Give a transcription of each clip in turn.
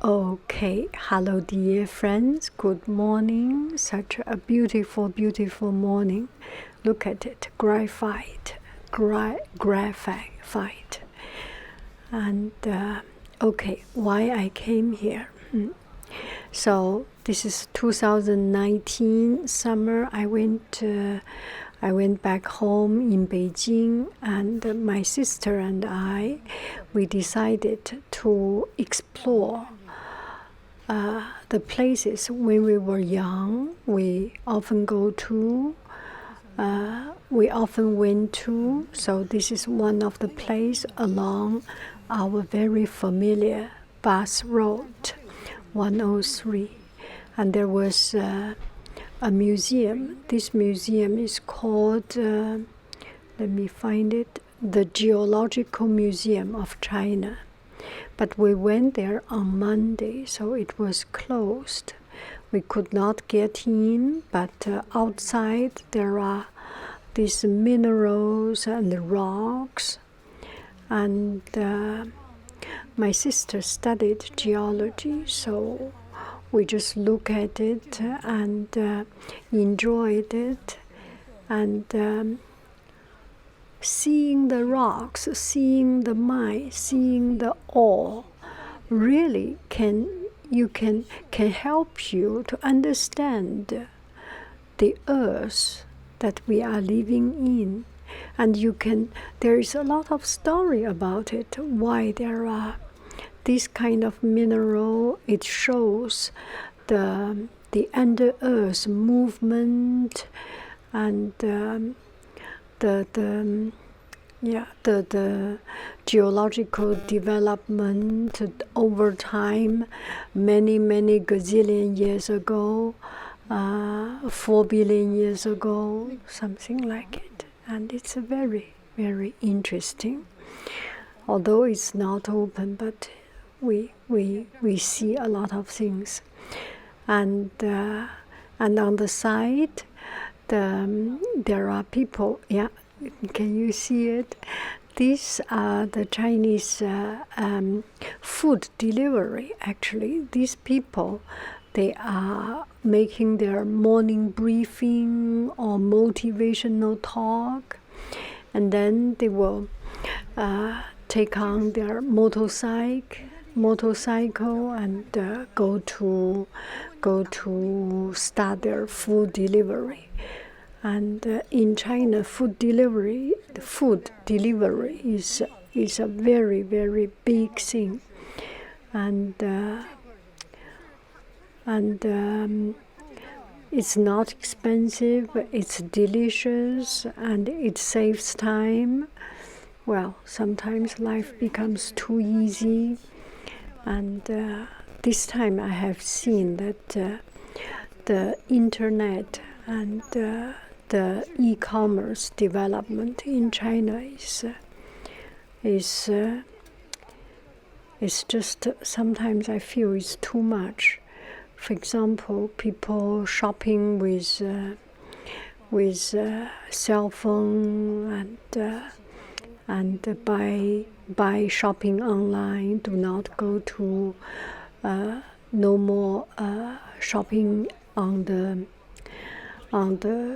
Okay, hello dear friends, good morning. Such a beautiful, beautiful morning. Look at it, graphite. And okay, why I came here. So this is 2019 summer. I went back home in Beijing, and my sister and we decided to explore the places when we were young. We often went to. So this is one of the places along our very familiar bus road, 103, and there was a museum. This museum is called, let me find it, the Geological Museum of China. But we went there on Monday, so it was closed. We could not get in, but outside there are these minerals and rocks. And my sister studied geology, so we just look at it and enjoyed it. And seeing the rocks, seeing the mine, seeing the ore, really can help you to understand the earth that we are living in. And there is a lot of story about it, why there are this kind of mineral. It shows the under earth movement and the geological development over time, many gazillion years ago, 4 billion years ago, something like it. And it's very, very interesting. Although it's not open, but we see a lot of things. And on the side, there are people. Yeah, can you see it? These are the Chinese food delivery. Actually, these people, they are making their morning briefing or motivational talk, and then they will take on their motorcycle and go to start their food delivery. And in China, food delivery is a very, very big thing, and it's not expensive. It's delicious, and it saves time. Well, sometimes life becomes too easy, and this time I have seen that the internet and the e-commerce development in China is just, sometimes I feel it's too much. For example, people shopping with cell phone and by shopping online, do not go to no more shopping on the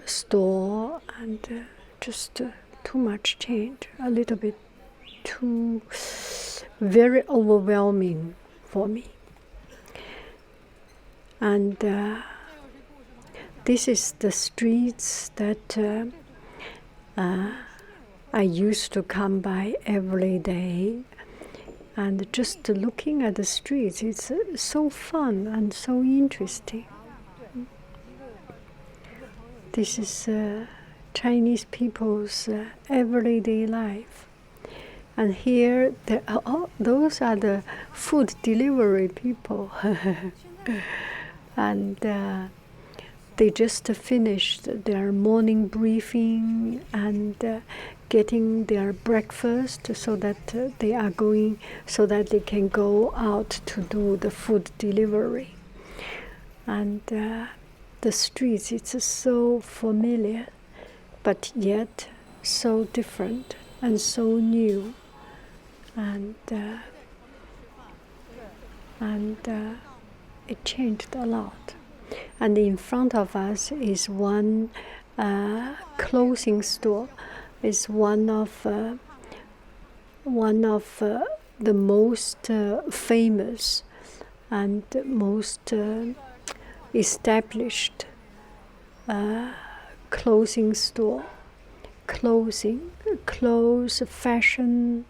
store, and just too much change, a little bit too very overwhelming for me. And this is the streets that I used to come by every day, and just looking at the streets, it's so fun and so interesting. This is Chinese people's everyday life. And here, those are the food delivery people. And they just finished their morning briefing and getting their breakfast, so that they can go out to do the food delivery. And the streets, it's so familiar, but yet so different and so new. And and it changed a lot. And in front of us is one clothing store. It's one of the most famous and most established clothing store, clothes, fashion,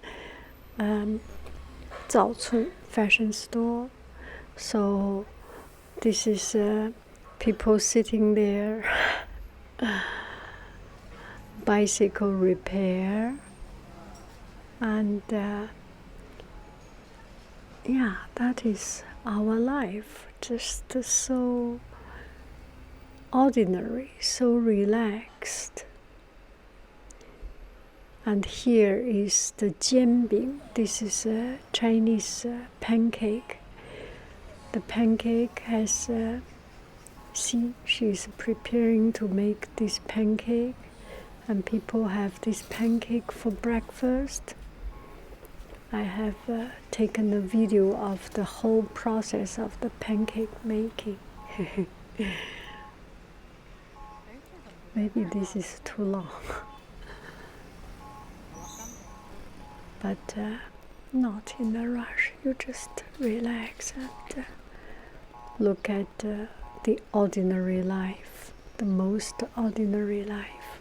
早春 fashion store. So this is people sitting there, bicycle repair, and yeah, that is our life. Just so ordinary, so relaxed. And here is the 煎饼. This is a Chinese pancake. The pancake has, see, she's preparing to make this pancake, and people have this pancake for breakfast. I have taken a video of the whole process of the pancake making. Maybe this is too long. But not in a rush. You just relax and look at the ordinary life, the most ordinary life.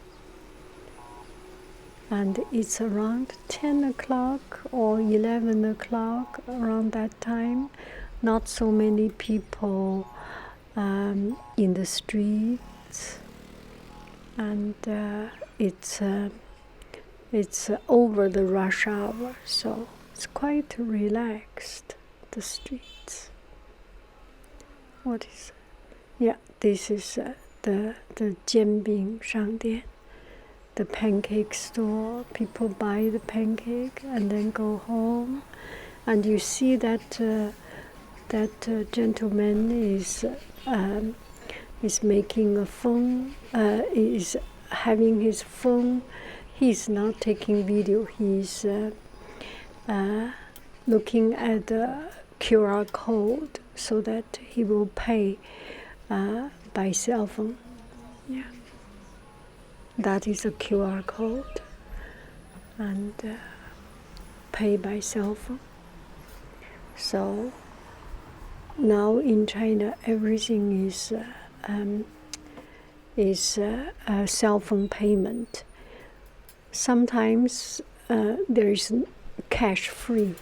And it's around 10 o'clock or 11 o'clock, around that time. Not so many people in the streets, and it's over the rush hour, so it's quite relaxed, the streets. What is it? Yeah, this is the 煎饼商店, the pancake store. People buy the pancake and then go home, and you see that gentleman is making a phone, is having his phone. He's not taking video. He's looking at the QR code so that he will pay by cell phone. Yeah, that is a QR code, and pay by cell phone. So now in China, everything is cell phone payment. Sometimes there is cash free.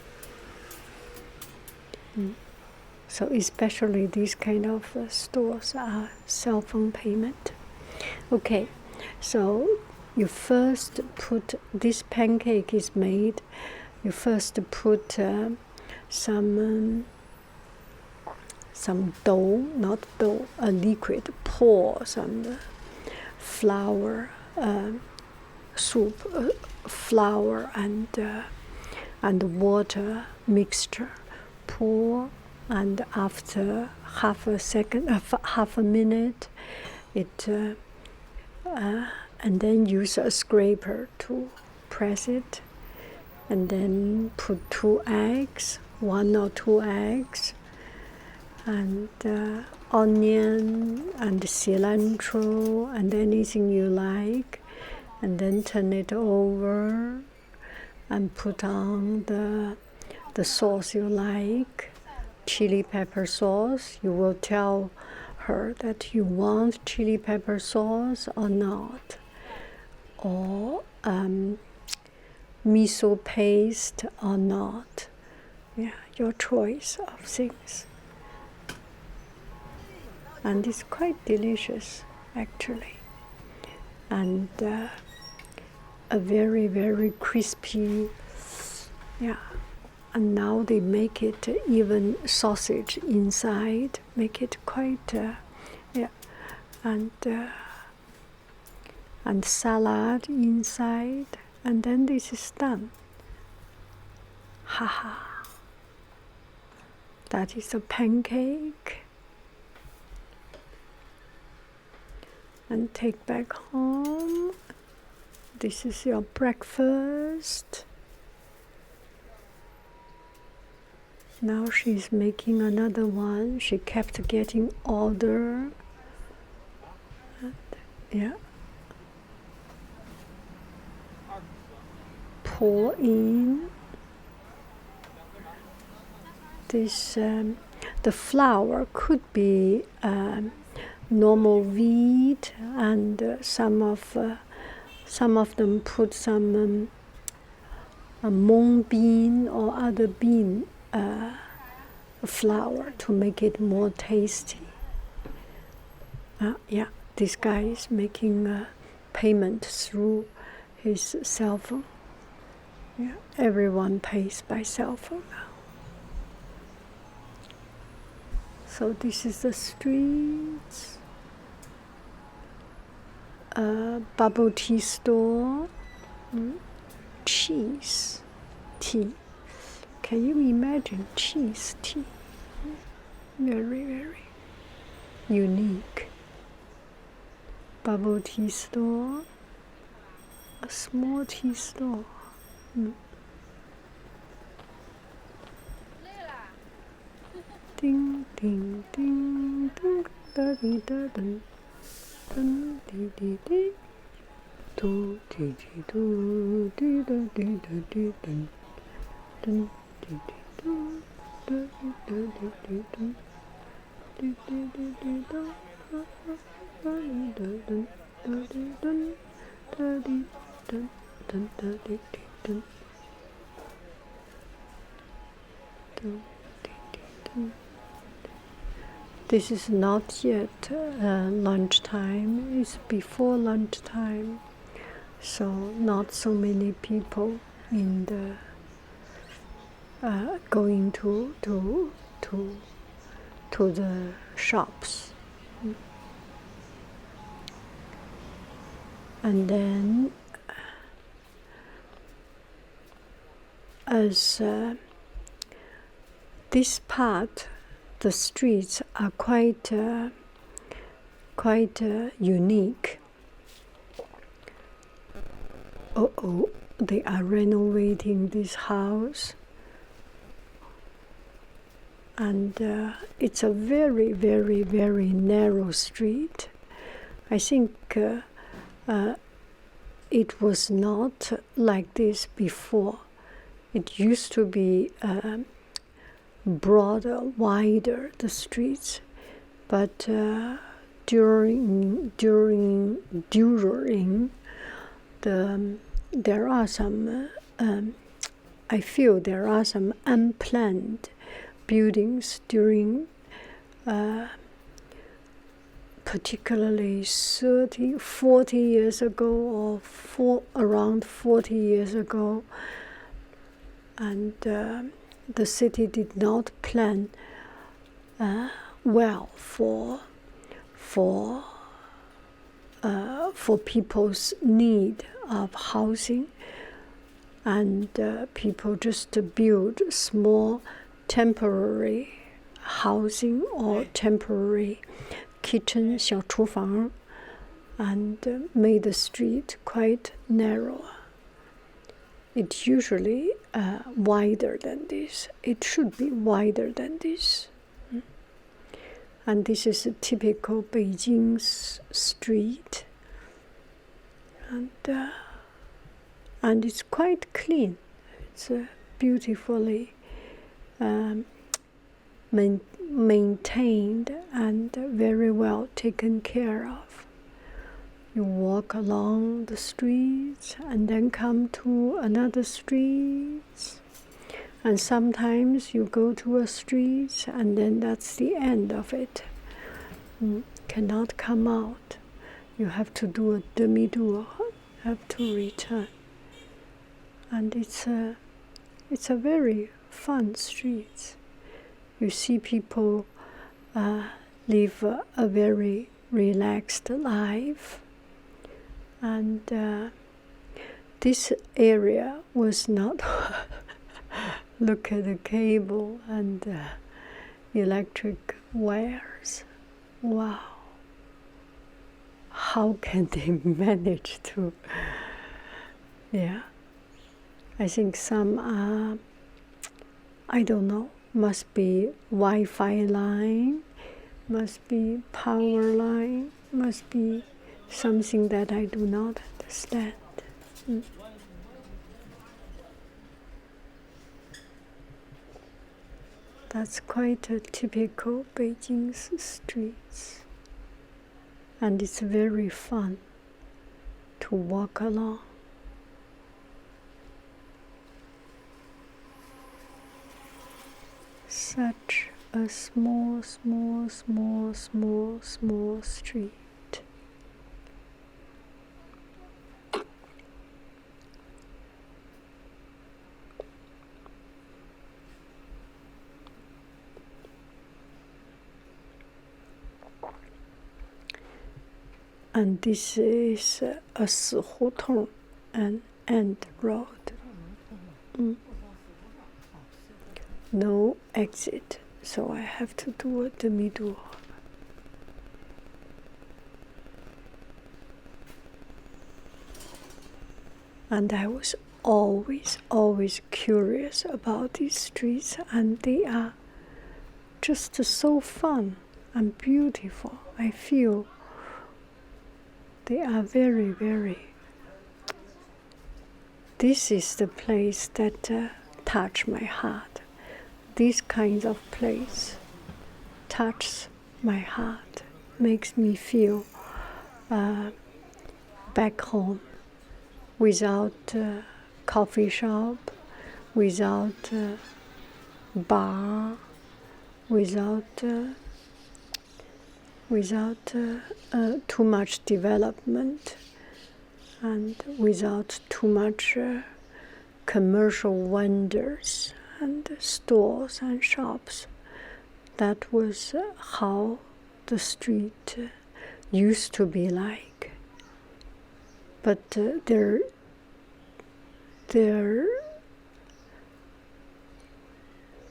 So especially these kind of stores are cell phone payment. Okay, so you first put, this pancake is made, you first put some dough, not dough, a liquid, pour some flour, soup, flour and water mixture. Pour, and after half a minute, it and then use a scraper to press it, and then put 2 eggs, 1 or 2 eggs, and onion and cilantro and anything you like, and then turn it over and put on the sauce you like, chili pepper sauce. You will tell her that you want chili pepper sauce or not, or miso paste or not. Yeah, your choice of things. And it's quite delicious, actually. And a very, very crispy, yeah. And now they make it even sausage inside, make it quite, yeah. And salad inside, and then this is done. Haha. That is a pancake. And take back home. This is your breakfast. Now she's making another one. She kept getting older. And, yeah. Pour in this. The flower could be normal wheat, and some of them put some mung bean or other bean flour to make it more tasty. Yeah, this guy is making payment through his cell phone. Yeah, everyone pays by cell phone now. So this is the streets. Bubble tea store. Cheese tea. Can you imagine cheese tea? Very, very unique. Bubble tea store. A small tea store. Ding, ding, ding, ding, da, dee, da, dun, dun, dee, dee, dee. Do, dee, dee, do, dee, da, dee, da, dee, dun, dun, dee, dee, do, da, dee, da, dee, dee, dun, dee, dee, dee, dee, da, da, dee, da, dun, da, dee, dun, da, dee, dun, dun, da, dee, dee, dun, dun, dee, dee, dun. This is not yet lunchtime. It's before lunchtime, so not so many people in the going to the shops. And then, as this part, the streets are quite unique. They are renovating this house, and it's a very, very, very narrow street. I think it was not like this before. It used to be broader, wider, the streets, but during there are some I feel there are some unplanned buildings during particularly 30, 40 years ago, or around 40 years ago, and the city did not plan well for people's need of housing, and people just build small temporary housing or temporary kitchen, 小厨房, and made the street quite narrow. It's usually wider than this. It should be wider than this. And this is a typical Beijing street. And it's quite clean. It's beautifully maintained and very well taken care of. You walk along the streets and then come to another street. And sometimes you go to a street and then that's the end of it. You cannot come out. You have to do a demi-tour, have to return. And it's a very fun street. You see people live a very relaxed life. And this area was not look at the cable and electric wires. Wow. How can they manage to? Yeah. I think some are, I don't know, Must be Wi-Fi line, must be power line, must be something that I do not understand. That's quite a typical Beijing's streets. And it's very fun to walk along. Such a small street. And this is a 死胡同, an end road. No exit, so I have to do a demi-tour. And I was always curious about these streets, and they are just so fun and beautiful. I feel they are very. This is the place that touch my heart. This kind of place touches my heart, makes me feel back home, without coffee shop, without bar, without too much development, and without too much commercial vendors and stores and shops. That was how the street used to be like. But there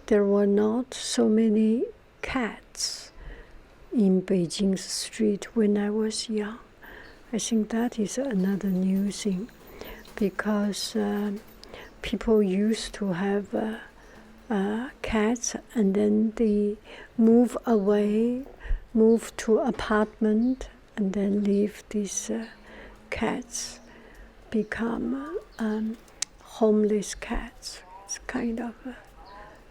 were not so many cats in Beijing's street when I was young. I think that is another new thing, because people used to have cats, and then they move away, move to apartment, and then leave these cats, become homeless cats. It's kind of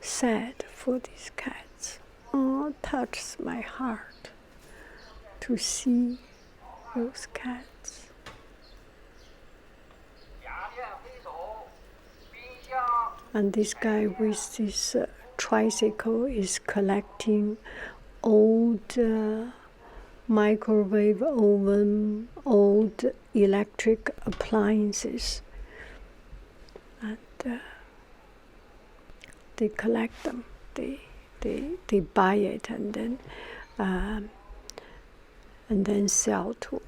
sad for these cats. Oh, it touches my heart to see those cats. And this guy with this tricycle is collecting old microwave oven, old electric appliances, and they collect them. They buy it and then sell to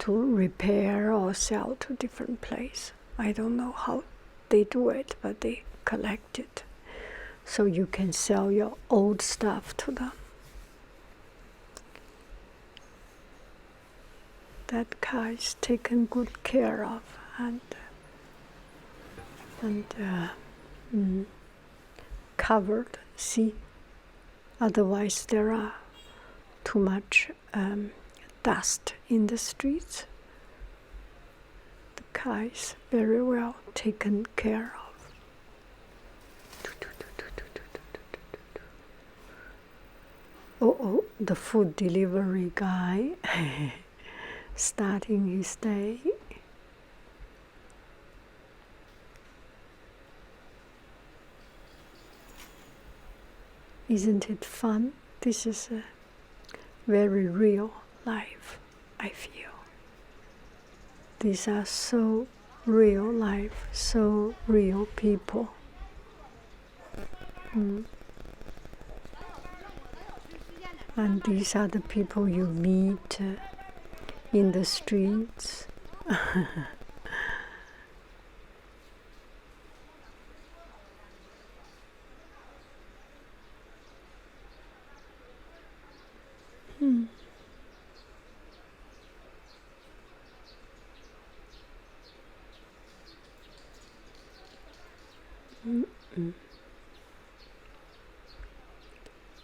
repair or sell to different place. I don't know how they do it, but they collect it, so you can sell your old stuff to them. That car is taken good care of and covered. See, otherwise there are too much dust in the streets. The car is very well taken care of. Oh, the food delivery guy starting his day. Isn't it fun? This is a very real life, I feel. These are so real life, so real people. And these are the people you meet in the streets.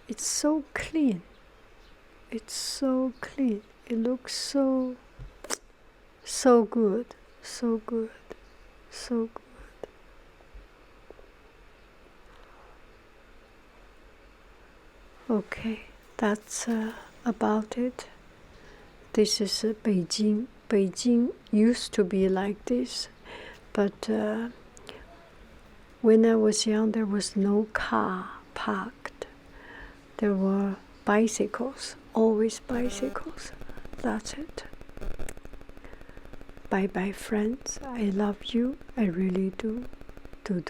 it's so clean. It's so clean. It looks so good, so good, so good. Okay, that's about it. This is Beijing. Beijing used to be like this, but when I was young, there was no car parked. There were bicycles, always bicycles. That's it. Bye-bye, friends. I love you. I really do. Do.